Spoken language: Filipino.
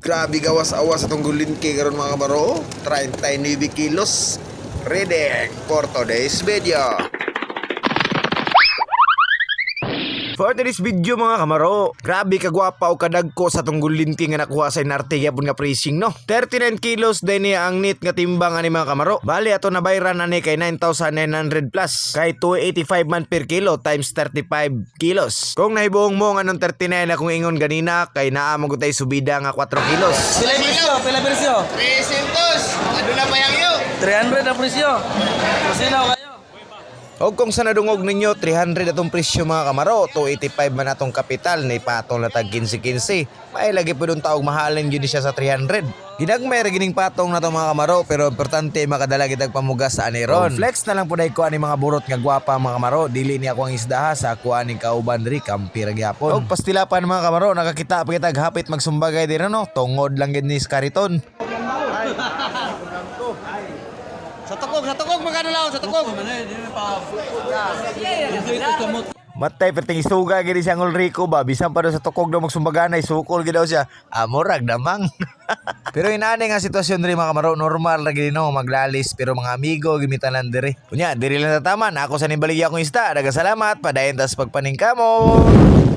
Grabe gawas-awas itong gulinki karon mga kabaro. 39 kilos. Ready for today's video. For today's video mga kamaro, grabe kagwapa o kadagko sa tong gulinki nga nakuha sa inarte yapon nga pricing no. 39 kilos din niya ang neat nga timbang ani mga kamaro. Bali ato na bayran ani kay 9,900 plus. Kay 285 man per kilo times 35 kilos. Kung nahibuong mo nga nung 39 na kung ingon ganina kay naa mo gutay subida nga 4 kilos. Pila presyo? 300. Ano na pa yang yo? 300 ang presyo. Masinaw kayo. O kung sa nadungog ninyo, 300 atong presyo mga kamaro, 285 man atong kapital, na ipatong na tag 15-15. May lagi po doon taog mahalin yun siya sa 300. Ginagmay gining patong na to mga kamaro, pero importante makadala kitag pamugas sa aniron. Flex na lang po dahil ko ani mga burot nga gwapa mga kamaro, dili ni ako ang isdaha sa ako aning kauban ri kampir gyapon. Og pastilapan mga kamaro, nakakita pa kitag hapit magsumbagay din no, tungod lang gid ni Skariton. Sa tukog magkano lang sa tukog? Matay perting isuga gini siya ngol Rico ba bisan pa daw sa tukog daw magsumbaganay sukol gid daw siya amorag damang. Pero inaani nga sitwasyon ri mga kamaro normal ra gid no maglalis pero mga amigo gimitanan diri. Kunya diri lang tataman ako sa nibaligya kong isda daga salamat padayon tas pagpaningkamot.